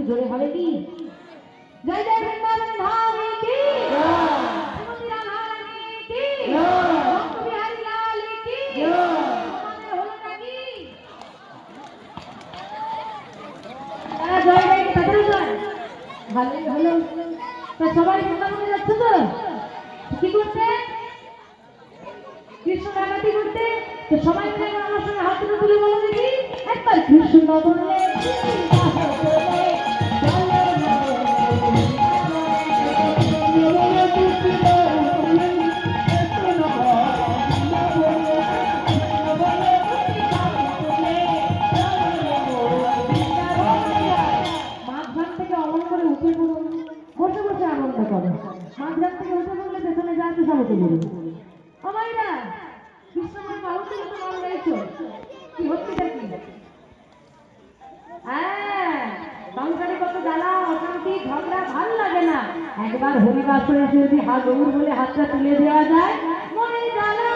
জোরে হবে কি? জয় জয় বৃন্দাবন ধামে কি শ্রীমতী রাধা রানী কি ভক্ত বিহারী লাল কি আমাদের হলোটা কি? তারা জয় জয় কি তাদের জয় ভালোই ভালো। তা সবাই বৃন্দাবনে যাচ্ছে তো কি করতে? কৃষ্ণ ডাকাতি করতে। তো সবাই মিলে আমার সঙ্গে হাত তুলে বলো দেখি একবার কৃষ্ণ বলে মাঝখান থেকে অমন করে উঠে পড়ুন, বসে বসে আনন্দ করে। মাঝখান থেকে উঠে পড়লে পেছনে যাতে সবাইকে বলুন আমাইরা কৃষ্ণময় বাহু থেকে তো নাম রয়েছে কি হচ্ছে কি? হ্যাঁ সংসারে কত জ্বালা অশান্তি ঝগড়া ভাল লাগে না। একবার হরিবাসরে এসে যদি হাত গৌর বলে হাতটা তুলে দেওয়া যায় মনে জ্বালা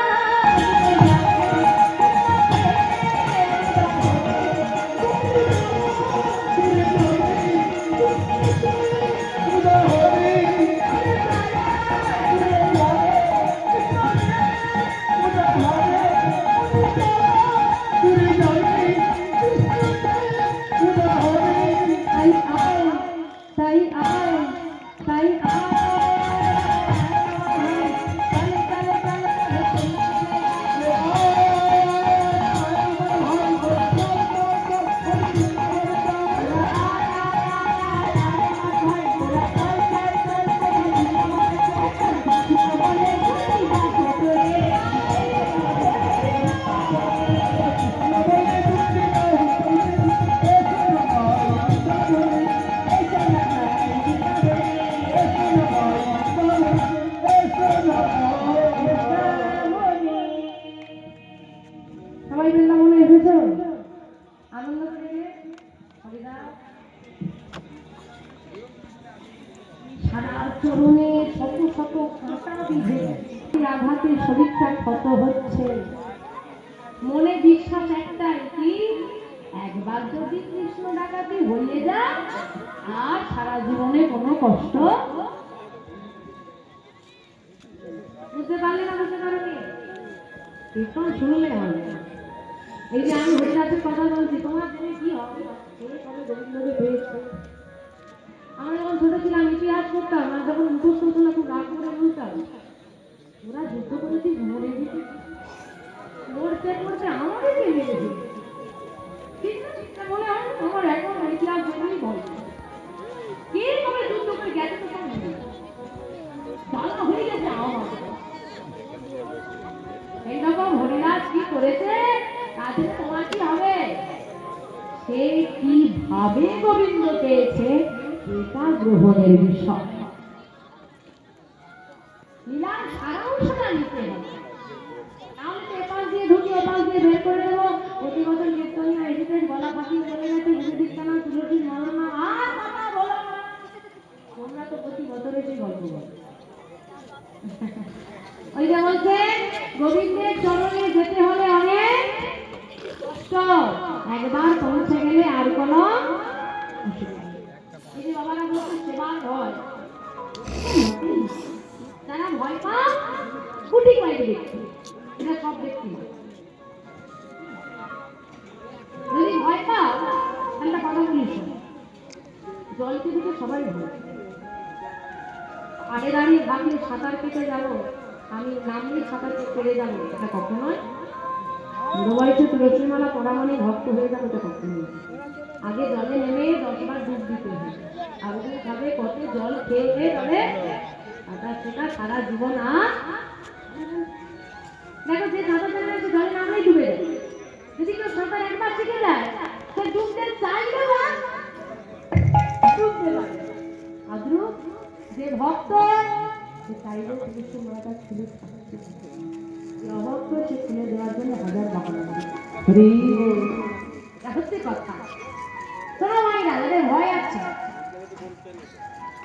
চরণে শত শত কাঁটা বিঁধে আঘাতে শরীরটা ক্ষত হচ্ছে। মনে বিশ্বাস একটাই কি একবার যদি কৃষ্ণ ডাকাতি হয়ে যায় আর সারা জীবনে কোনো কষ্ট বুঝতে পারলে না বুঝতে পারোনি? কীর্তন শুনলে হবে। এই যে আমি হরিদাসের কথা বলছি তোমার জন্য কি হবে? গোবিন্দকে পেয়েছে। আমরা যখন ছোট ছিলাম ইতিহাস করতাম আর যখন মুখস্থ হতো না খুব রাগ করে বলতাম ওরা যুদ্ধ করেছিস মরে গেছে মরতে মরতে আমাদের চলে গেছে বলে আমার এখন ইতিহাস জন্যই বলছে কে তবে যুদ্ধ করে গেছে তো সব জ্বালা হয়ে গেছে আমার। এইরকম হরিদাস কি করেছে তাতে তোমার কি হবে? সে কিভাবে গোবিন্দ পেয়েছে এটা গ্রহণের বিষয়। লীলার সারা অংশটা নিতে হবে, তাহলে তো এপাশ দিয়ে ঢুকি ওপাশ দিয়ে বের করে দেবো। প্রতি বছর কীর্তনীয় এসেছে গলা ফাঁকি বলে গেছে বুঝে দিচ্ছে না তুলসী মরনা আর কথা বলো না। তোমরা তো প্রতি বছরে সেই গল্প বলো। ওই যে বলছে গোবিন্দের চরণে যেতে হলে অনেক কষ্ট, একবার পৌঁছে গেলে আর কোনো এই যে বাবারা বলছে সেবার ভয়, যারা ভয় পাও কুটি পাইতে দেখছি এটা সব দেখছি। যদি ভয় পাও একটা কথা বলিস জলকে দিকে সবাই ভয় আগে দাঁড়িয়ে ভাবলে সাঁতার কেটে যাবো আমি নামলে সাঁতার কেটে যাবো এটা কখনোই বয়সে তুলসীমালা পড়া মানে ভক্ত হয়ে যাবে এটা কখনোই। আগে জলে নেমে 10 বার ডুব দিতে হয় আর ভাবে কত জল খেয়ে খেয়ে তবে সেটা সারা জীবন আর দেখো যে সাঁতার জানে সে জলে নামলেই ডুবে যায়। যদি কেউ সাঁতার একবার শিখে যায় সে ডুবতে চাইলে না ডুবতে পারে। আদ্রু যে ভক্ত সে চাইলে তুলসীমালাটা খুলে থাকছে, অভক্ত সে খুলে দেওয়ার জন্য হাজার বাহানা হচ্ছে কথা। শোনো মায়েরা যাদের ভয় আছে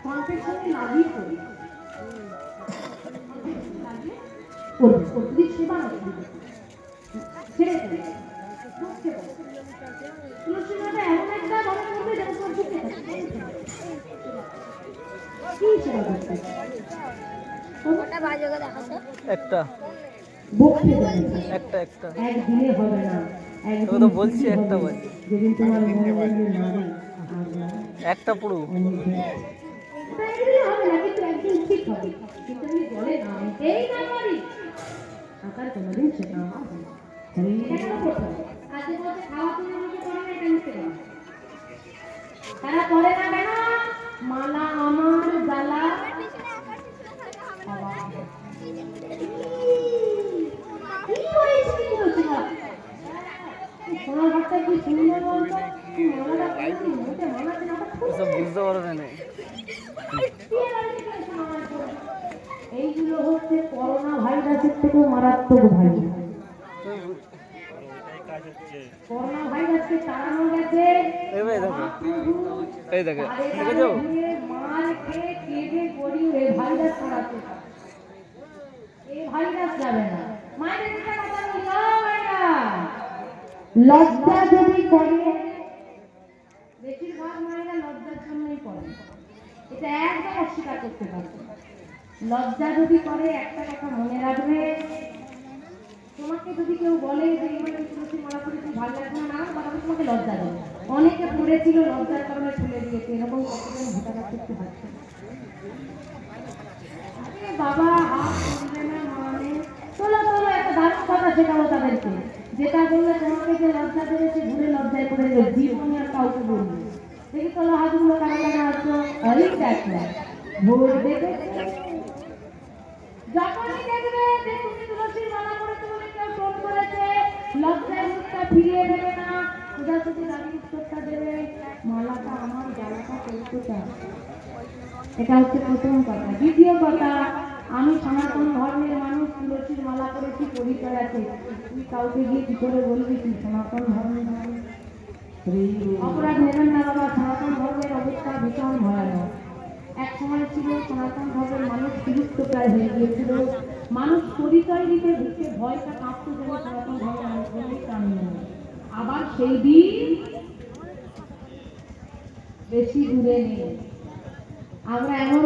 কণ্ঠের সঙ্গে লাগিয়ে করি সেবা ছেড়ে দেবে তুলসীমালাটা এমন একটা মনে করবে যেন তোর ঢুকে থাকে সেবা করতে একটা বকতে দেবে না। একটা একটা একদিনে হবে না, তোকে একদিন তো বলছি হবে। একটা বাজে। যেদিন তোমার মনে বলবে না রে, আর না, একটা পুরো অনেক দিন। ওটা একদিনে হবে না, কিন্তু একদিন ঠিক হবে। কিন্তু আমি বলে না, এই না পারি, আকার কোনোদিন সেটা আমার হবে না। তাহলে এটা কেন করতে হবে? আজকে বলছে খাওয়া তুমি আমাকে করে না, কেন করতে হবে? তারা করে না কেন? মালা আমার জ্বালা বাবা। কি হয়েছে কি বলছি না? সোনার ঘরটা কি সুন্দর বলতো? মালাটা কোনোদিন মুখে মানাতে না, ওটা খুব ওসব বুঝতে পারবে না। এইগুলো হচ্ছে করোনা ভাইরাসের থেকেও মারাত্মক ভাইরাস। করোনা ভাইরাসকে তাড়ানো গেছে এই ভাই দেখো, এই দেখো, দেখেছো? মার খেয়ে কেঁদে গড়িয়ে এই ভাইরাস ছড়াতে পারে। এই ভাইরাস যাবে না। মায়ের দিকে কথা বলি, ও মায়েরা, লজ্জা যদি করে, বেশিরভাগ মায়েরা লজ্জার জন্যই করে, এটা একদম অস্বীকার করতে পারবে না। লজ্জা যদি করে, একটা কথা মনে রাখবে, তোমাকে যদি কেউ বলে যে এইভাবে তুলসী মালা করে তুই ভালো লাগবে না, কথা তোমাকে লজ্জা দেবে। অনেকে পড়েছিল লজ্জার কারণে তুলে দিয়েছে, এরকম কতজন ভোটার করতে পারছে না। আরে বাবা, হাত তুলবে না মানে তোলো তোলো, একটা দারুণ কথা শেখাবো তাদেরকে, যেটা বললে তোমাকে যে লজ্জা দেবে ঘুরে লজ্জায় করে দেবে, জীবনে আর কাউকে বলবে। দেখি তোলো হাতগুলো কারা কারা আসছো, এই দেখো ভোর দেবে। যখনই দেখবে যে তুমি তুলসীর মালা করেছো বলে কেউ টোন করেছে, লজ্জায় মুখটা ফিরিয়ে দেবে না, সোজাসুজি রাগি উত্তরটা দেবে, মালাটা আমার, জ্বালাটা করতে চাই। এটা হচ্ছে প্রথম কথা। দ্বিতীয় কথা, আমি সনাতন ধর্মের মানুষ, তুলসীর মালা করেছি, পরিচয় আছে। তুই কাউকে গিয়ে কি করে বলবি তুই সনাতন ধর্মের মানুষ? অপরাধ নেবেন না বাবা, সনাতন ধর্মের অবস্থা ভীষণ ভয়ানক। এক সময় ছিল সনাতন ধর্মের মানুষ বিলুপ্ত প্রায় হয়ে গিয়েছিল, মানুষ পরিচয় দিতে ঢুকে ভয়টা কাঁপতে যেন সনাতন ধর্মের মানুষ বলেই প্রাণ নেই। আবার সেই দিন বেশি দূরে নেই। আমরা এমন